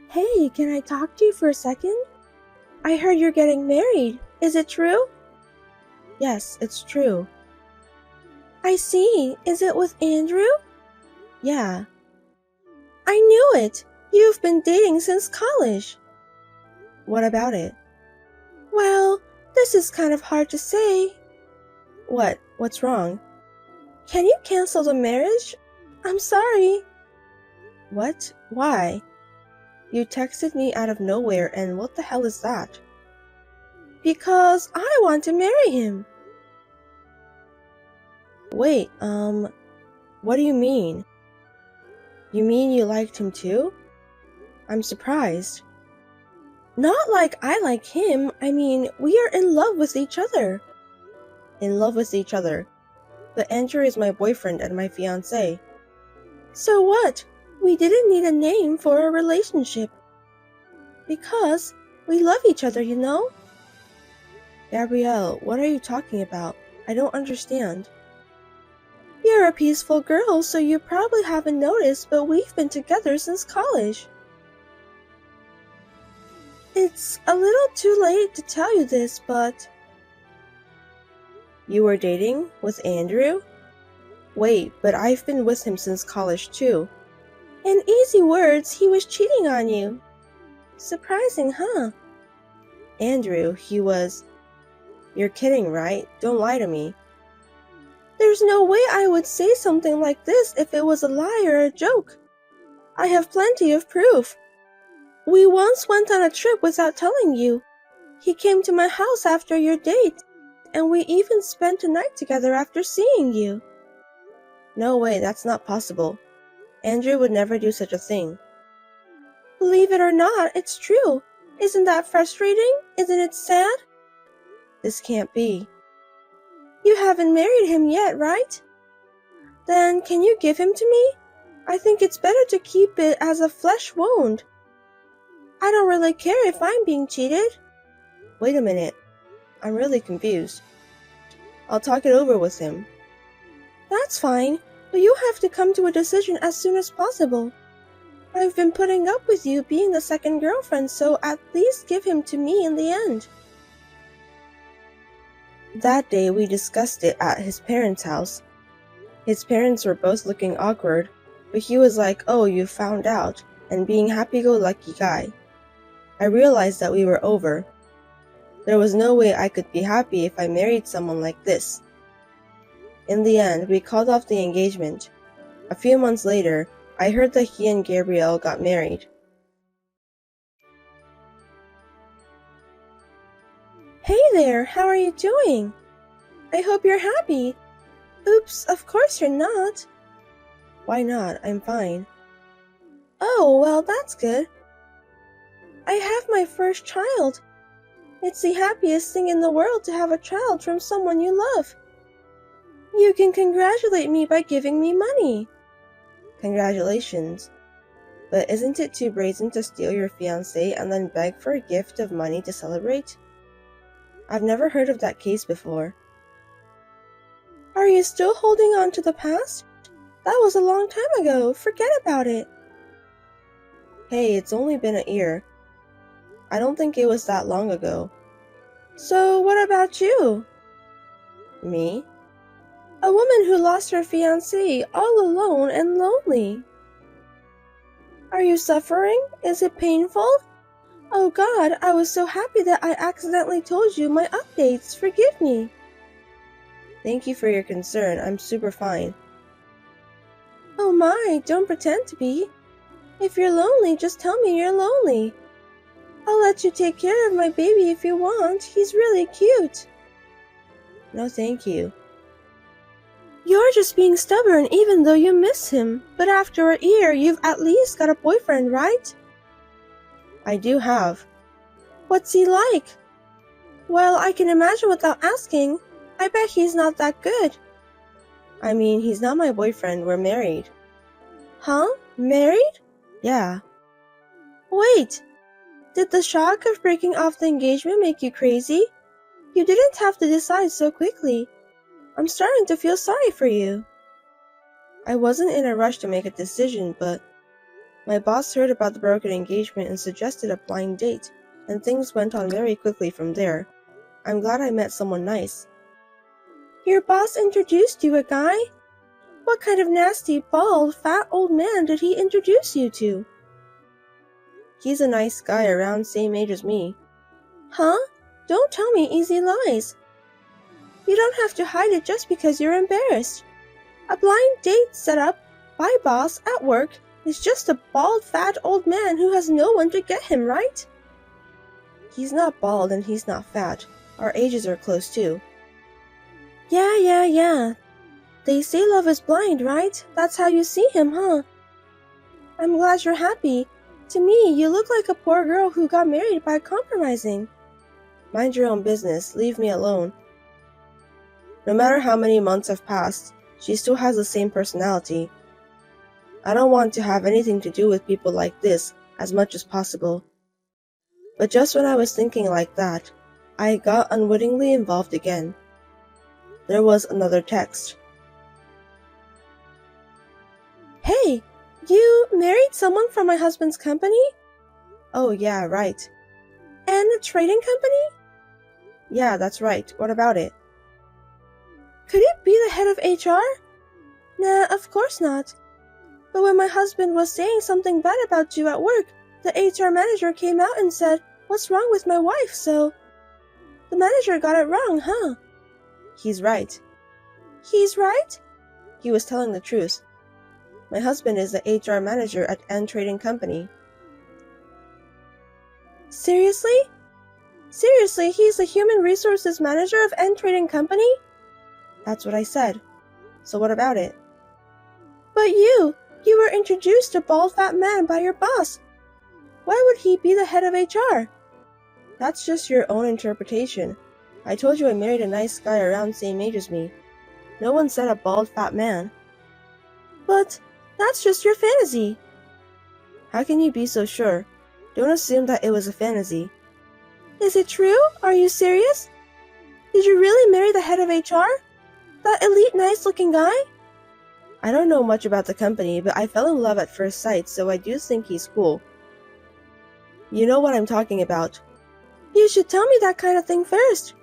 Hey, can I talk to you for a second? I heard you're getting married. Is it true? Yes, it's true. I see. Is it with Andrew? Yeah. I knew it. You've been dating since college. What about it? Well, this is kind of hard to say. What? What's wrong? Can you cancel the marriage? I'm sorry. What? Why? You texted me out of nowhere, and what the hell is that? Because I want to marry him. Wait, what do you mean? You mean you liked him too? I'm surprised. Not like I like him. I mean, we are in love with each other. In love with each other. But Andrew is my boyfriend and my fiancé. So what? We didn't need a name for a relationship. Because we love each other, you know? Gabrielle, what are you talking about? I don't understand. You're a peaceful girl, so you probably haven't noticed, but we've been together since college. It's a little too late to tell you this, but... You were dating with Andrew? Wait, but I've been with him since college too. In easy words, he was cheating on you. Surprising, huh? Andrew, he was... You're kidding, right? Don't lie to me. There's no way I would say something like this if it was a lie or a joke. I have plenty of proof. We once went on a trip without telling you. He came to my house after your date, and we even spent a night together after seeing you. No way, that's not possible. Andrew would never do such a thing. Believe it or not, it's true. Isn't that frustrating? Isn't it sad? This can't be. You haven't married him yet, right? Then can you give him to me? I think it's better to keep it as a flesh wound. I don't really care if I'm being cheated. Wait a minute. I'm really confused. I'll talk it over with him. That's fine, but you have to come to a decision as soon as possible. I've been putting up with you being the second girlfriend, so at least give him to me in the end. That day we discussed it at his parents' house. His parents were both looking awkward, but he was like, "Oh, you found out," and being happy-go-lucky guy. I realized that we were over. There was no way I could be happy if I married someone like this. In the end, we called off the engagement. A few months later, I heard that he and Gabrielle got married. Hey there, how are you doing? I hope you're happy. Oops, of course you're not. Why not? I'm fine. Oh, well, that's good. I have my first child. It's the happiest thing in the world to have a child from someone you love. You can congratulate me by giving me money. Congratulations. But isn't it too brazen to steal your fiancé and then beg for a gift of money to celebrate? I've never heard of that case before. Are you still holding on to the past? That was a long time ago. Forget about it. Hey, it's only been a year. I don't think it was that long ago. So what about you? Me? A woman who lost her fiancé all alone and lonely. Are you suffering? Is it painful? Oh God, I was so happy that I accidentally told you my updates. Forgive me. Thank you for your concern. I'm super fine. Oh my, don't pretend to be. If you're lonely, just tell me you're lonely. I'll let you take care of my baby if you want. He's really cute. No, thank you. You're just being stubborn even though you miss him. But after a year, you've at least got a boyfriend, right? I do have. What's he like? Well, I can imagine without asking. I bet he's not that good. I mean, he's not my boyfriend. We're married. Huh? Married? Yeah. Wait. Did the shock of breaking off the engagement make you crazy? You didn't have to decide so quickly. I'm starting to feel sorry for you. I wasn't in a rush to make a decision, but My boss heard about the broken engagement and suggested a blind date, and things went on very quickly from there. I'm glad I met someone nice. Your boss introduced you a guy? What kind of nasty, bald, fat old man did he introduce you to? He's a nice guy around same age as me. Huh? Don't tell me easy lies. You don't have to hide it just because you're embarrassed. A blind date set up by boss at work is just a bald, fat old man who has no one to get him, right? He's not bald and he's not fat. Our ages are close too. Yeah. They say love is blind, right? That's how you see him, huh? I'm glad you're happy. To me, you look like a poor girl who got married by compromising. Mind your own business. Leave me alone. No matter how many months have passed, she still has the same personality. I don't want to have anything to do with people like this as much as possible. But just when I was thinking like that, I got unwittingly involved again. There was another text. Hey, you married someone from my husband's company? Oh yeah, right. And a trading company? Yeah, that's right. What about it? Could it be the head of HR? Nah, of course not. But when my husband was saying something bad about you at work, the HR manager came out and said, "What's wrong with my wife?" So the manager got it wrong, huh? He's right. He's right? He was telling the truth. My husband is the HR manager at N Trading Company. Seriously? Seriously, he's the human resources manager of N Trading Company? That's what I said. So what about it? But you were introduced to a bald fat man by your boss. Why would he be the head of HR? That's just your own interpretation. I told you I married a nice guy around same age as me. No one said a bald fat man. But that's just your fantasy. How can you be so sure? Don't assume that it was a fantasy. Is it true? Are you serious? Did you really marry the head of HR? That elite nice-looking guy? I don't know much about the company, but I fell in love at first sight, so I do think he's cool. You know what I'm talking about. You should tell me that kind of thing first.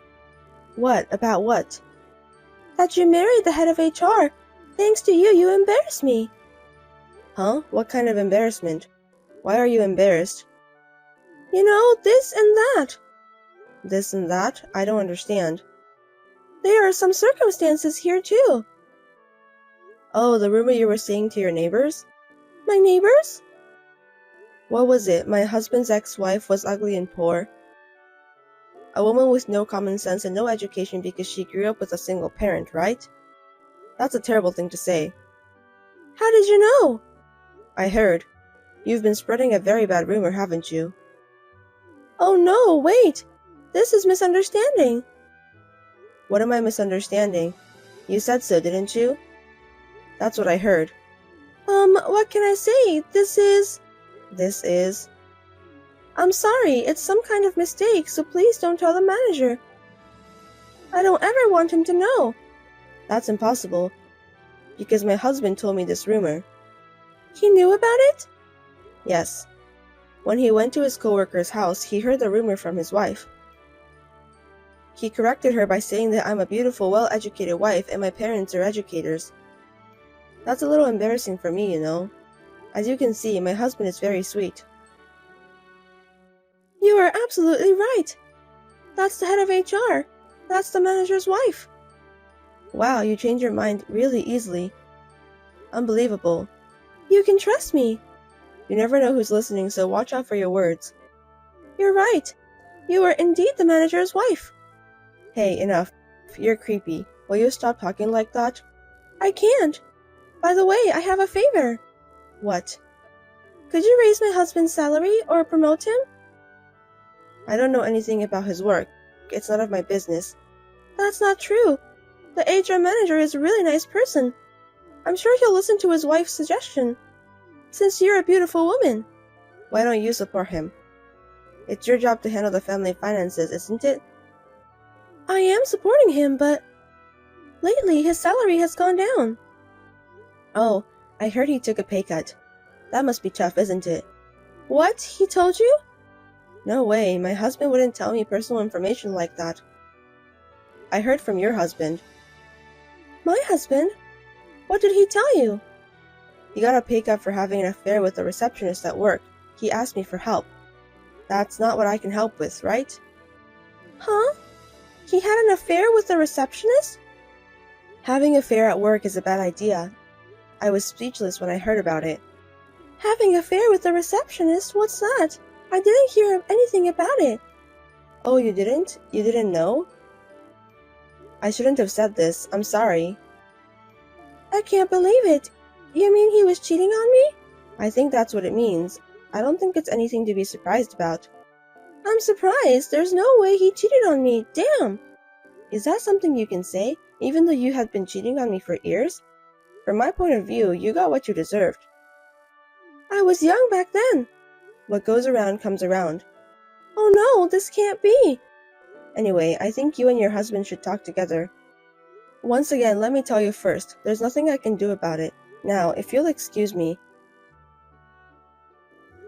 What? About what? That you married the head of HR. Thanks to you, you embarrassed me. Huh? What kind of embarrassment? Why are you embarrassed? You know, this and that. This and that? I don't understand. There are some circumstances here, too. Oh, the rumor you were saying to your neighbors? My neighbors? What was it? My husband's ex-wife was ugly and poor. A woman with no common sense and no education because she grew up with a single parent, right? That's a terrible thing to say. How did you know? I heard. You've been spreading a very bad rumor, haven't you? Oh no, wait. This is misunderstanding. What am I misunderstanding? You said so, didn't you? That's what I heard. What can I say? This is... I'm sorry, it's some kind of mistake, so please don't tell the manager. I don't ever want him to know. That's impossible, because my husband told me this rumor. He knew about it? Yes. When he went to his coworker's house, he heard the rumor from his wife. He corrected her by saying that I'm a beautiful, well-educated wife and my parents are educators. That's a little embarrassing for me, you know. As you can see, my husband is very sweet. You are absolutely right. That's the head of HR. That's the manager's wife. Wow, you change your mind really easily. Unbelievable. You can trust me. You never know who's listening, so watch out for your words. You're right. You are indeed the manager's wife. Hey, enough. You're creepy. Will you stop talking like that? I can't. By the way, I have a favor. What? Could you raise my husband's salary or promote him? I don't know anything about his work. It's none of my business. That's not true. The HR manager is a really nice person. I'm sure he'll listen to his wife's suggestion. Since you're a beautiful woman. Why don't you support him? It's your job to handle the family finances, isn't it? I am supporting him, but lately his salary has gone down. Oh, I heard he took a pay cut. That must be tough, isn't it? What? He told you? No way, my husband wouldn't tell me personal information like that. I heard from your husband. My husband? What did he tell you? He got a pay cut for having an affair with a receptionist at work. He asked me for help. That's not what I can help with, right? Huh? He had an affair with a receptionist? Having an affair at work is a bad idea. I was speechless when I heard about it. Having an affair with a receptionist? What's that? I didn't hear anything about it. Oh, you didn't? You didn't know? I shouldn't have said this. I'm sorry. I can't believe it. You mean he was cheating on me? I think that's what it means. I don't think it's anything to be surprised about. I'm surprised. There's no way he cheated on me. Damn. Is that something you can say, even though you had been cheating on me for years? From my point of view, you got what you deserved. I was young back then. What goes around comes around. Oh no, this can't be. Anyway, I think you and your husband should talk together. Once again, let me tell you first, there's nothing I can do about it. Now, if you'll excuse me.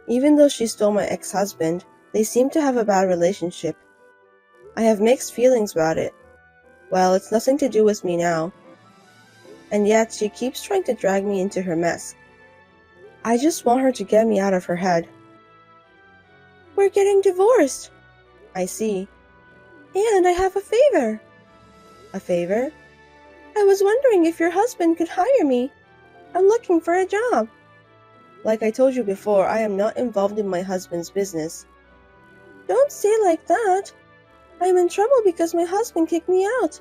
Even though she stole my ex-husband, they seem to have a bad relationship. I have mixed feelings about it. Well, it's nothing to do with me now. And yet, she keeps trying to drag me into her mess. I just want her to get me out of her head. We're getting divorced. I see. And I have a favor. A favor? I was wondering if your husband could hire me. I'm looking for a job. Like I told you before, I am not involved in my husband's business. Don't say like that. I am in trouble because my husband kicked me out.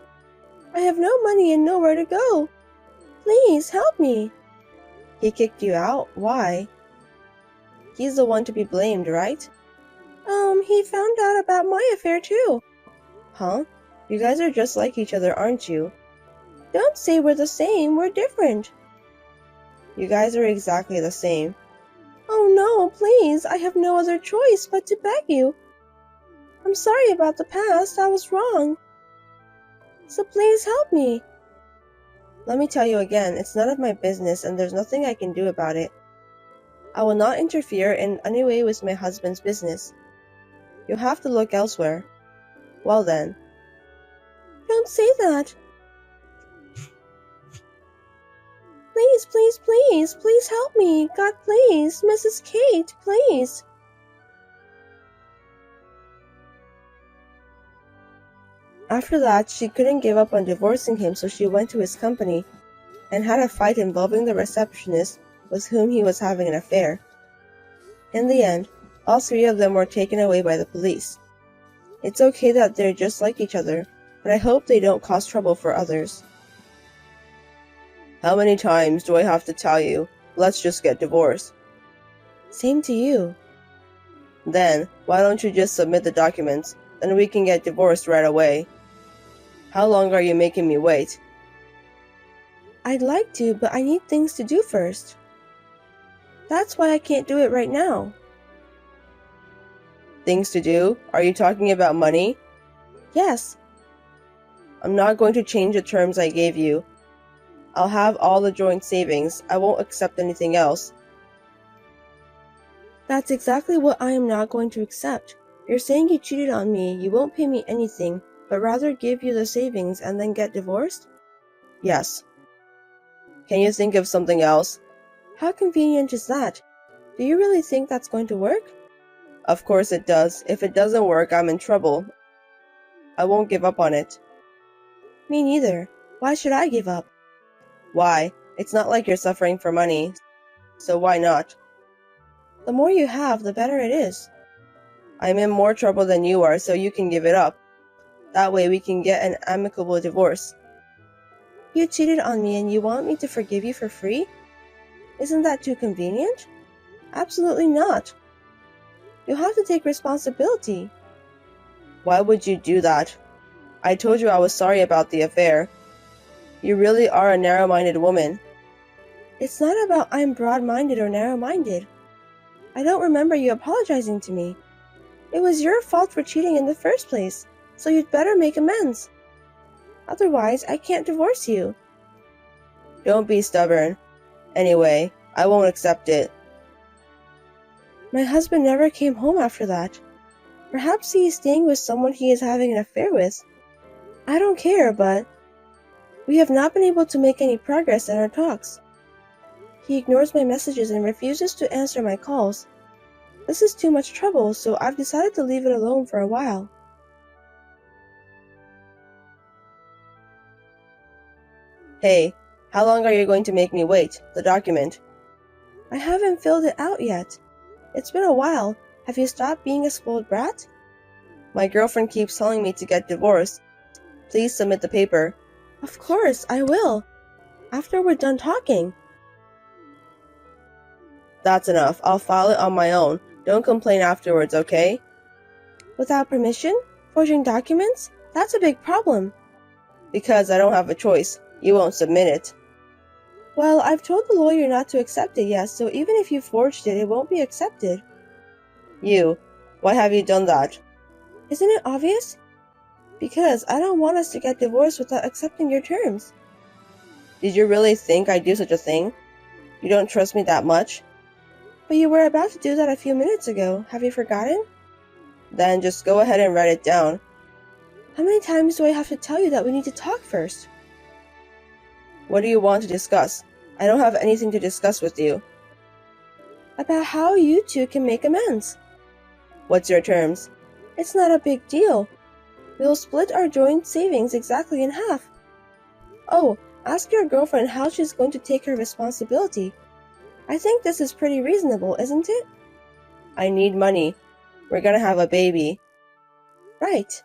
I have no money and nowhere to go. Please help me. He kicked you out? Why? He's the one to be blamed, right? He found out about my affair too. Huh? You guys are just like each other, aren't you? Don't say we're the same, we're different. You guys are exactly the same. Oh no, please, I have no other choice but to beg you. I'm sorry about the past, I was wrong. So please help me. Let me tell you again, it's none of my business and there's nothing I can do about it. I will not interfere in any way with my husband's business. You'll have to look elsewhere. Well then. Don't say that. Please, please, please, please help me. God, please. Mrs. Kate, please. After that, she couldn't give up on divorcing him, so she went to his company and had a fight involving the receptionist with whom he was having an affair. In the end, all three of them were taken away by the police. It's okay that they're just like each other, but I hope they don't cause trouble for others. How many times do I have to tell you, let's just get divorced? Same to you. Then, why don't you just submit the documents, then we can get divorced right away. How long are you making me wait? I'd like to, but I need things to do first. That's why I can't do it right now. Things to do? Are you talking about money? Yes. I'm not going to change the terms I gave you. I'll have all the joint savings. I won't accept anything else. That's exactly what I am not going to accept. You're saying you cheated on me, you won't pay me anything, but rather give you the savings and then get divorced? Yes. Can you think of something else? How convenient is that? Do you really think that's going to work? Of course it does. If it doesn't work, I'm in trouble. I won't give up on it. Me neither. Why should I give up? Why? It's not like you're suffering for money, so why not? The more you have, the better it is. I'm in more trouble than you are, so you can give it up. That way we can get an amicable divorce. You cheated on me and you want me to forgive you for free? Isn't that too convenient? Absolutely not. You'll have to take responsibility. Why would you do that? I told you I was sorry about the affair. You really are a narrow-minded woman. It's not about I'm broad-minded or narrow-minded. I don't remember you apologizing to me. It was your fault for cheating in the first place, so you'd better make amends. Otherwise, I can't divorce you. Don't be stubborn. Anyway, I won't accept it. My husband never came home after that. Perhaps he is staying with someone he is having an affair with. I don't care, but we have not been able to make any progress in our talks. He ignores my messages and refuses to answer my calls. This is too much trouble, so I've decided to leave it alone for a while. Hey, how long are you going to make me wait? The document. I haven't filled it out yet. It's been a while. Have you stopped being a spoiled brat? My girlfriend keeps telling me to get divorced. Please submit the paper. Of course, I will. After we're done talking. That's enough. I'll file it on my own. Don't complain afterwards, okay? Without permission? Forging documents? That's a big problem. Because I don't have a choice. You won't submit it. Well, I've told the lawyer not to accept it yet, so even if you forged it, it won't be accepted. Why have you done that? Isn't it obvious? Because I don't want us to get divorced without accepting your terms. Did you really think I'd do such a thing? You don't trust me that much? But you were about to do that a few minutes ago. Have you forgotten? Then just go ahead and write it down. How many times do I have to tell you that we need to talk first? What do you want to discuss? I don't have anything to discuss with you. About how you two can make amends. What's your terms? It's not a big deal. We'll split our joint savings exactly in half. Oh, ask your girlfriend how she's going to take her responsibility. I think this is pretty reasonable, isn't it? I need money. We're gonna have a baby. Right.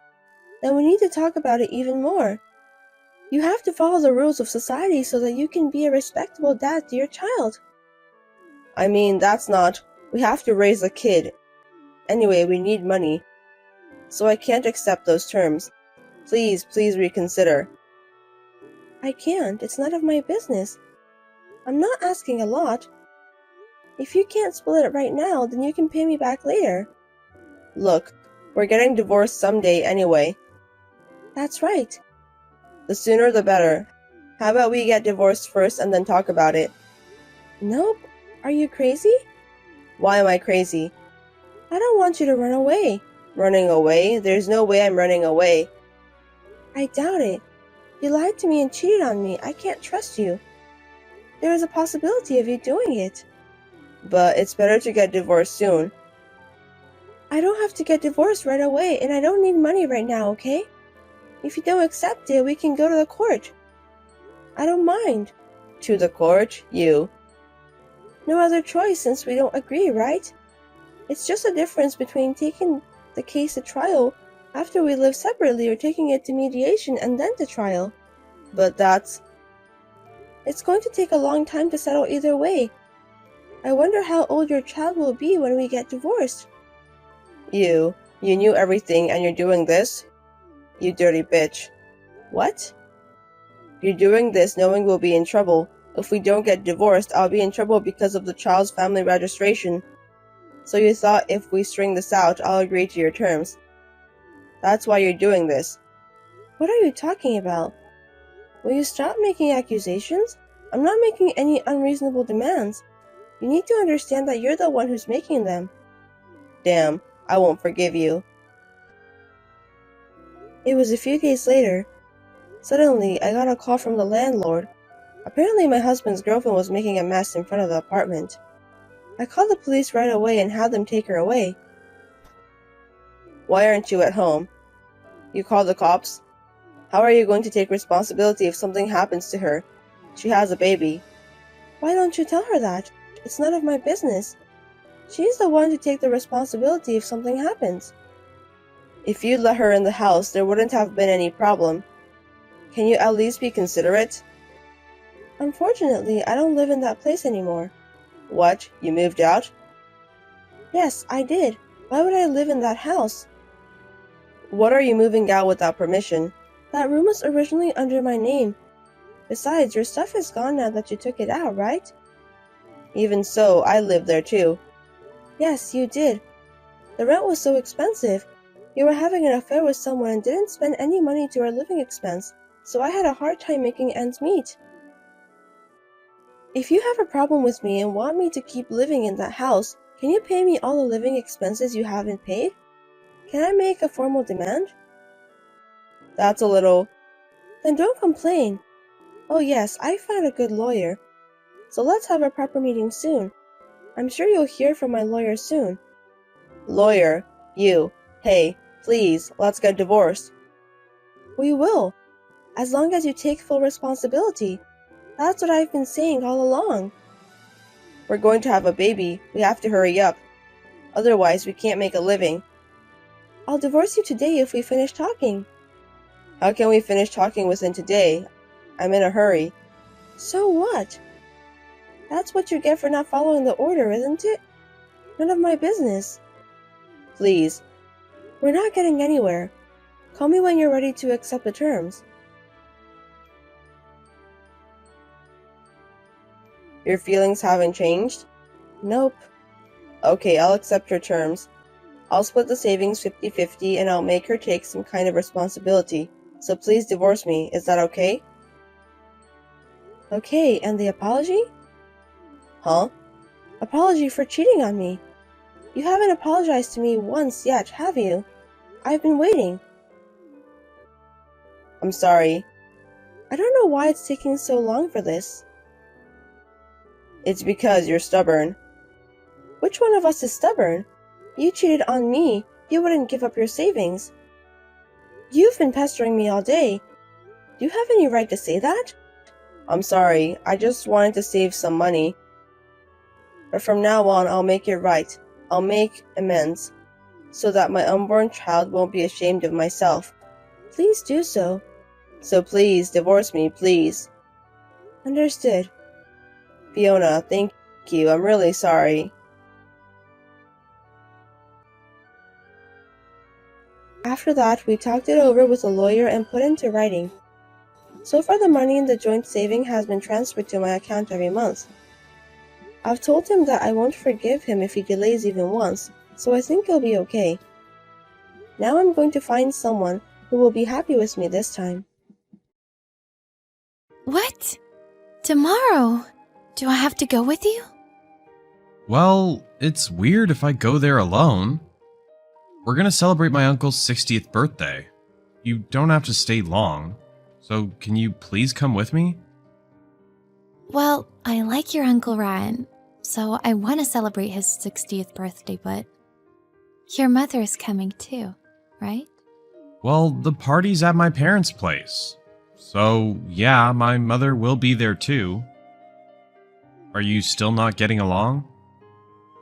Then we need to talk about it even more. You have to follow the rules of society so that you can be a respectable dad to your child. I mean, that's not. We have to raise a kid. Anyway, we need money. So I can't accept those terms. Please reconsider. I can't. It's none of my business. I'm not asking a lot. If you can't split it right now, then you can pay me back later. Look, we're getting divorced someday anyway. That's right. The sooner the better. How about we get divorced first and then talk about it? Nope. Are you crazy? Why am I crazy? I don't want you to run away. Running away? There's no way I'm running away. I doubt it. You lied to me and cheated on me. I can't trust you. There is a possibility of you doing it. But it's better to get divorced soon. I don't have to get divorced right away, and I don't need money right now, okay? If you don't accept it, we can go to the court. I don't mind. To the court? You. No other choice since we don't agree, right? It's just a difference between taking the case to trial after we live separately or taking it to mediation and then to trial. But that's... It's going to take a long time to settle either way. I wonder how old your child will be when we get divorced. You knew everything and you're doing this? You dirty bitch. What? You're doing this knowing we'll be in trouble. If we don't get divorced, I'll be in trouble because of the child's family registration. So you thought if we string this out, I'll agree to your terms. That's why you're doing this. What are you talking about? Will you stop making accusations? I'm not making any unreasonable demands. You need to understand that you're the one who's making them. Damn, I won't forgive you. It was a few days later. Suddenly, I got a call from the landlord. Apparently, my husband's girlfriend was making a mess in front of the apartment. I called the police right away and had them take her away. Why aren't you at home? You called the cops? How are you going to take responsibility if something happens to her? She has a baby. Why don't you tell her that? It's none of my business. She's the one to take the responsibility if something happens. If you'd let her in the house, there wouldn't have been any problem. Can you at least be considerate? Unfortunately, I don't live in that place anymore. What? You moved out? Yes, I did. Why would I live in that house? What are you moving out without permission? That room was originally under my name. Besides, your stuff is gone now that you took it out, right? Even so, I lived there too. Yes, you did. The rent was so expensive. You were having an affair with someone and didn't spend any money to our living expense, so I had a hard time making ends meet. If you have a problem with me and want me to keep living in that house, Can you pay me all the living expenses you haven't paid? Can I make a formal demand? That's a little... Then don't complain. Oh yes, I found a good lawyer. So let's have a proper meeting soon. I'm sure you'll hear from my lawyer soon. Lawyer? You? Hey, please, let's get divorced. We will, as long as you take full responsibility. That's what I've been saying all along. We're going to have a baby. We have to hurry up. Otherwise, we can't make a living. I'll divorce you today if we finish talking. How can we finish talking within today? I'm in a hurry. So what? That's what you get for not following the order, isn't it? None of my business. Please. We're not getting anywhere. Call me when you're ready to accept the terms. Your feelings haven't changed? Nope. Okay, I'll accept your terms. I'll split the savings 50-50 and I'll make her take some kind of responsibility. So please divorce me. Is that okay? Okay, and the apology? Huh? Apology for cheating on me. You haven't apologized to me once yet, have you? I've been waiting. I'm sorry. I don't know why it's taking so long for this. It's because you're stubborn. Which one of us is stubborn? You cheated on me. You wouldn't give up your savings. You've been pestering me all day. Do you have any right to say that? I'm sorry. I just wanted to save some money. But from now on, I'll make it right. I'll make amends, so that my unborn child won't be ashamed of myself. Please do so. So please, divorce me, please. Understood. Fiona, thank you. I'm really sorry. After that, we talked it over with a lawyer and put into writing. So far, the money in the joint saving has been transferred to my account every month. I've told him that I won't forgive him if he delays even once, so I think he'll be okay. Now I'm going to find someone who will be happy with me this time. What? Tomorrow? Do I have to go with you? Well, it's weird if I go there alone. We're gonna celebrate my uncle's 60th birthday. You don't have to stay long, so can you please come with me? Well, I like your Uncle Ryan, so I want to celebrate his 60th birthday, but your mother is coming too, right? Well, the party's at my parents' place. So, yeah, my mother will be there too. Are you still not getting along?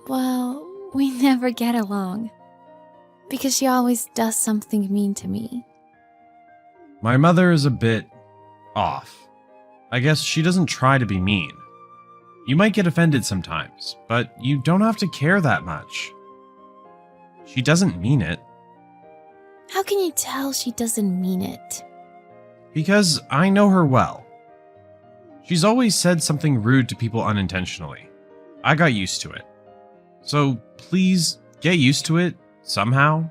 Well, we never get along. Because she always does something mean to me. My mother is a bit off. I guess she doesn't try to be mean. You might get offended sometimes, but you don't have to care that much. She doesn't mean it. How can you tell she doesn't mean it? Because I know her well. She's always said something rude to people unintentionally. I got used to it. So please get used to it somehow.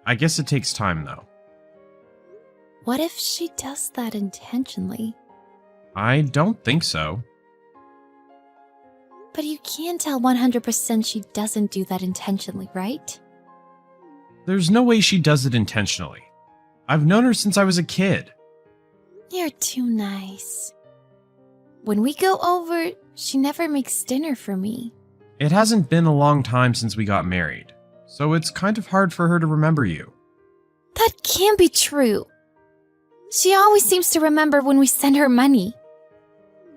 I guess it takes time though. What if she does that intentionally? I don't think so. But you can tell 100% she doesn't do that intentionally, right? There's no way she does it intentionally. I've known her since I was a kid. You're too nice. When we go over, she never makes dinner for me. It hasn't been a long time since we got married, so it's kind of hard for her to remember you. That can't be true. She always seems to remember when we send her money.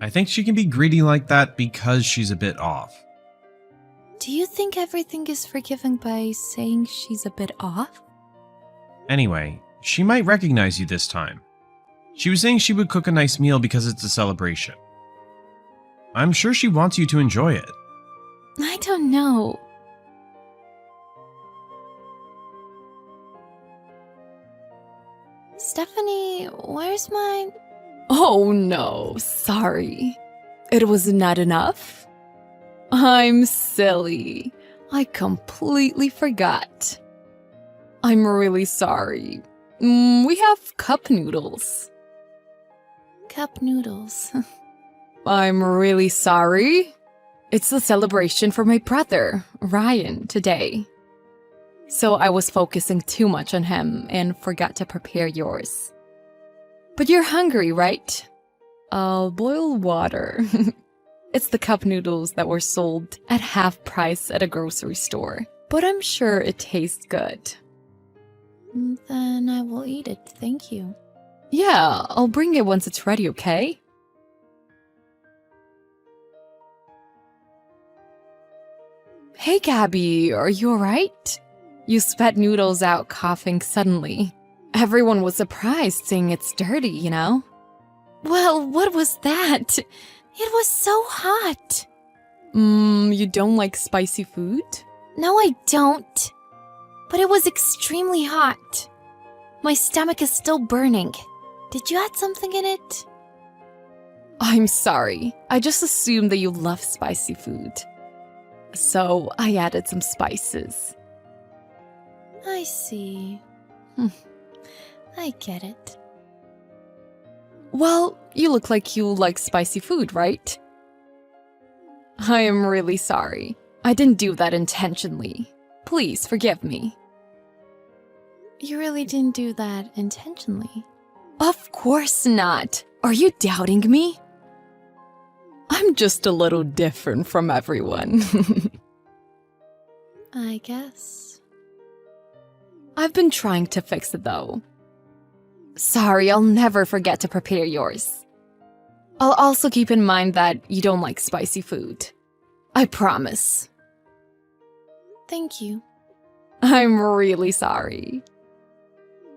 I think she can be greedy like that because she's a bit off. Do you think everything is forgiven by saying she's a bit off? Anyway, she might recognize you this time. She was saying she would cook a nice meal because it's a celebration. I'm sure she wants you to enjoy it. I don't know. Stephanie, where's mine? Oh no, sorry. It was not enough? I'm silly. I completely forgot. I'm really sorry. We have cup noodles. Cup noodles. I'm really sorry. It's the celebration for my brother, Ryan, today. So I was focusing too much on him and forgot to prepare yours. But you're hungry, right? I'll boil water. It's the cup noodles that were sold at half price at a grocery store. But I'm sure it tastes good. Then I will eat it, thank you. Yeah, I'll bring it once it's ready, okay? Hey, Gabby, are you alright? You spat noodles out coughing suddenly. Everyone was surprised seeing it's dirty, you know? Well, what was that? It was so hot. You don't like spicy food? No, I don't. But it was extremely hot. My stomach is still burning. Did you add something in it? I'm sorry. I just assumed that you love spicy food. So I added some spices. I see. I get it. Well, you look like you like spicy food, right? I am really sorry. I didn't do that intentionally. Please forgive me. You really didn't do that intentionally. Of course not. Are you doubting me? I'm just a little different from everyone. I guess. I've been trying to fix it though. Sorry, I'll never forget to prepare yours. I'll also keep in mind that you don't like spicy food. I promise. Thank you. I'm really sorry.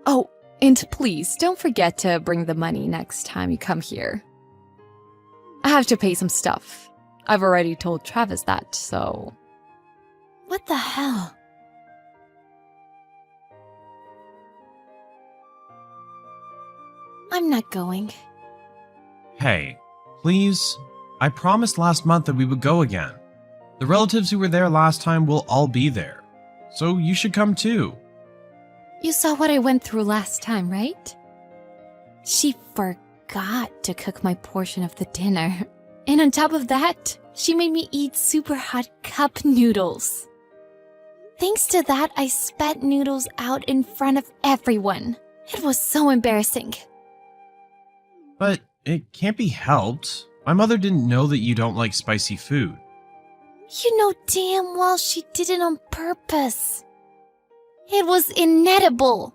Oh, and please don't forget to bring the money next time you come here. I have to pay some stuff. I've already told Travis that, so... What the hell? I'm not going. Hey, please. I promised last month that we would go again. The relatives who were there last time will all be there. So you should come too. You saw what I went through last time, right? She forgot to cook my portion of the dinner. And on top of that, she made me eat super hot cup noodles. Thanks to that, I spat noodles out in front of everyone. It was so embarrassing. But it can't be helped. My mother didn't know that you don't like spicy food. You know damn well she did it on purpose. It was inedible.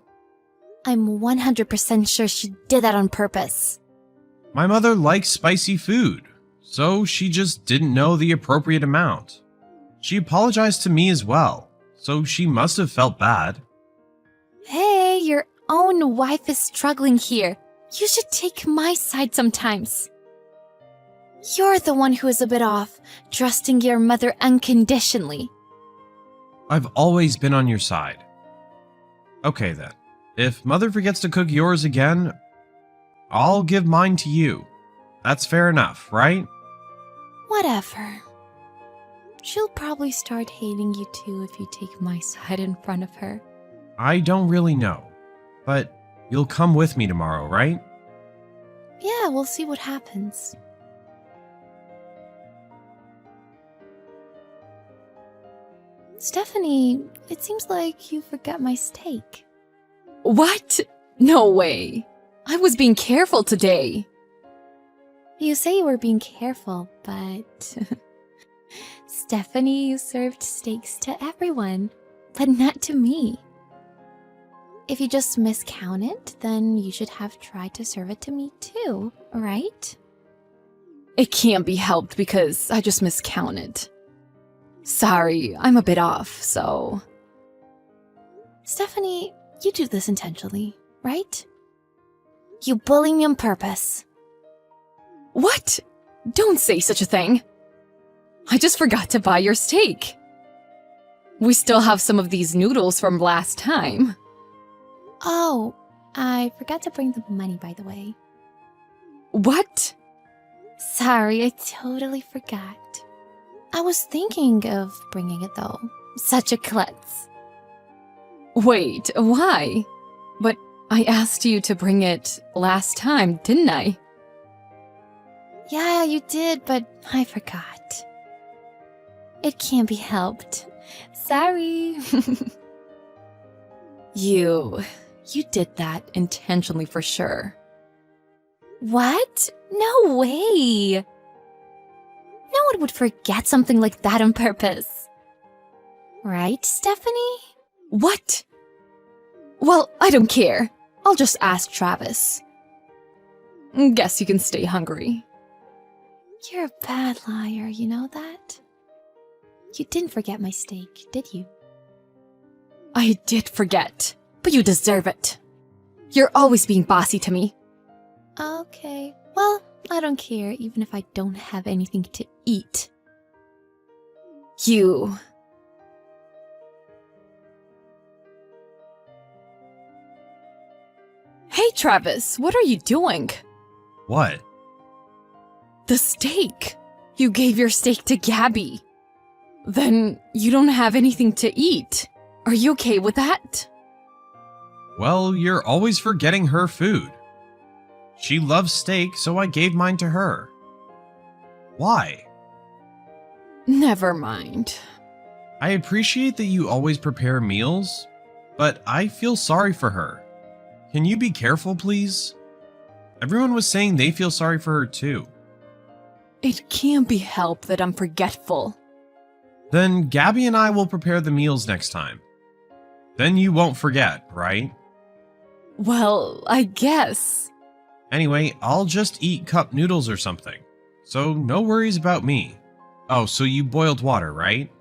I'm 100% sure she did that on purpose. My mother likes spicy food, so she just didn't know the appropriate amount. She apologized to me as well, so she must have felt bad. Hey, your own wife is struggling here. You should take my side sometimes. You're the one who is a bit off, trusting your mother unconditionally. I've always been on your side. Okay then, if mother forgets to cook yours again, I'll give mine to you. That's fair enough, right? Whatever. She'll probably start hating you too if you take my side in front of her. I don't really know, but you'll come with me tomorrow, right? Yeah, we'll see what happens. Stephanie, it seems like you forgot my steak. What? No way. I was being careful today. You say you were being careful, but... Stephanie, you served steaks to everyone, but not to me. If you just miscounted, then you should have tried to serve it to me too, right? It can't be helped because I just miscounted. Sorry, I'm a bit off, so... Stephanie, you do this intentionally, right? You bully me on purpose. What? Don't say such a thing. I just forgot to buy your steak. We still have some of these noodles from last time. Oh, I forgot to bring the money, by the way. What? Sorry, I totally forgot. I was thinking of bringing it though. Such a klutz. Wait, why? But I asked you to bring it last time, didn't I? Yeah, you did, but I forgot. It can't be helped. Sorry. You did that intentionally for sure. What? No way! No one would forget something like that on purpose. Right, Stephanie? What? Well, I don't care. I'll just ask Travis. Guess you can stay hungry. You're a bad liar, you know that? You didn't forget my steak, did you? I did forget, but you deserve it. You're always being bossy to me. Okay, well, I don't care even if I don't have anything to eat. You... Hey, Travis, what are you doing? What? The steak. You gave your steak to Gabby. Then you don't have anything to eat. Are you okay with that? Well, you're always forgetting her food. She loves steak, so I gave mine to her. Why? Never mind. I appreciate that you always prepare meals, but I feel sorry for her. Can you be careful, please? Everyone was saying they feel sorry for her too. It can't be helped that I'm forgetful. Then Gabby and I will prepare the meals next time. Then you won't forget, right? Well, I guess. Anyway, I'll just eat cup noodles or something. So no worries about me. Oh, so you boiled water, right?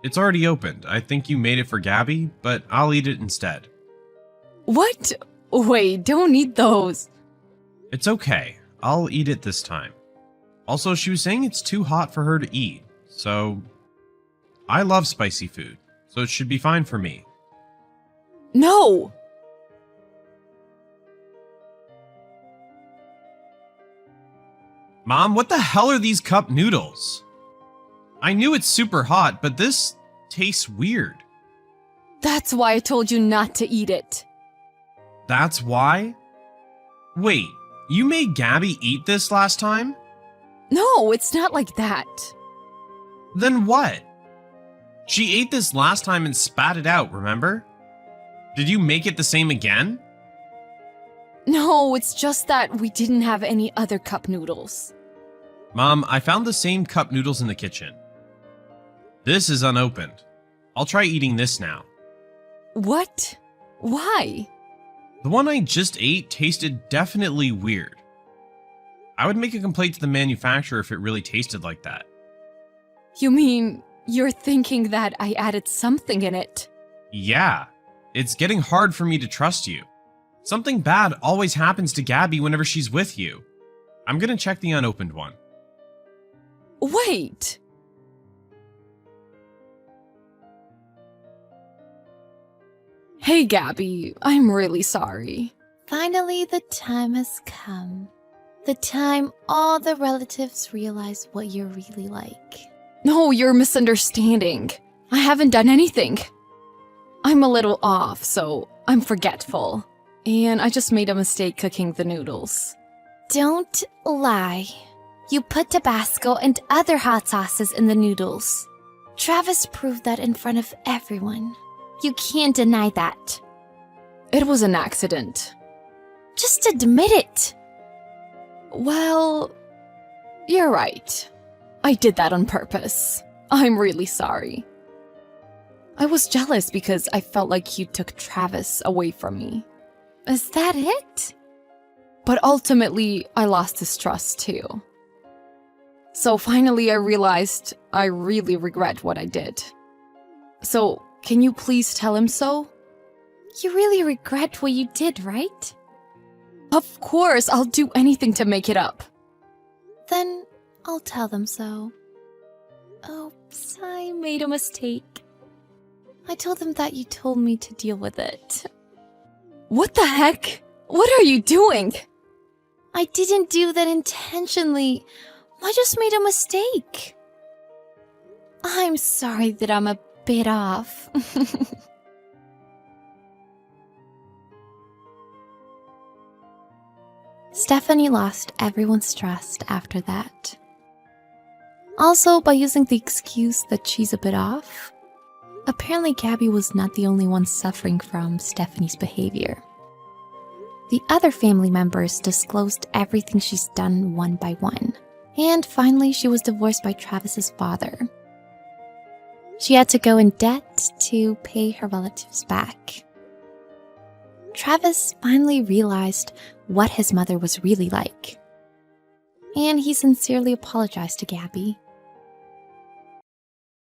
It's already opened. I think you made it for Gabby, but I'll eat it instead. What? Wait, don't eat those. It's okay. I'll eat it this time. Also, she was saying it's too hot for her to eat, so... I love spicy food, so it should be fine for me. No! Mom, what the hell are these cup noodles? I knew it's super hot, but this tastes weird. That's why I told you not to eat it. That's why? Wait, you made Gabby eat this last time? No, it's not like that. Then what? She ate this last time and spat it out, remember? Did you make it the same again? No, it's just that we didn't have any other cup noodles. Mom, I found the same cup noodles in the kitchen. This is unopened. I'll try eating this now. What? Why? The one I just ate tasted definitely weird. I would make a complaint to the manufacturer if it really tasted like that. You mean you're thinking that I added something in it? Yeah, it's getting hard for me to trust you. Something bad always happens to Gabby whenever she's with you. I'm gonna check the unopened one. Wait! Hey, Gabby, I'm really sorry. Finally, the time has come. The time all the relatives realize what you're really like. No, you're misunderstanding. I haven't done anything. I'm a little off, so I'm forgetful. And I just made a mistake cooking the noodles. Don't lie. You put Tabasco and other hot sauces in the noodles. Travis proved that in front of everyone. You can't deny that. It was an accident. Just admit it. Well, you're right. I did that on purpose. I'm really sorry. I was jealous because I felt like you took Travis away from me. Is that it? But ultimately, I lost his trust too. So finally, I realized I really regret what I did. So, can you please tell him so? You really regret what you did, right? Of course, I'll do anything to make it up. Then I'll tell them so. Oops, I made a mistake. I told them that you told me to deal with it. What the heck? What are you doing? I didn't do that intentionally. I just made a mistake. I'm sorry that I'm a bit off. Stephanie lost everyone's trust after that. Also, by using the excuse that she's a bit off, apparently Gabby was not the only one suffering from Stephanie's behavior. The other family members disclosed everything she's done one by one. And finally, she was divorced by Travis's father. She had to go in debt to pay her relatives back. Travis finally realized what his mother was really like. And he sincerely apologized to Gabby.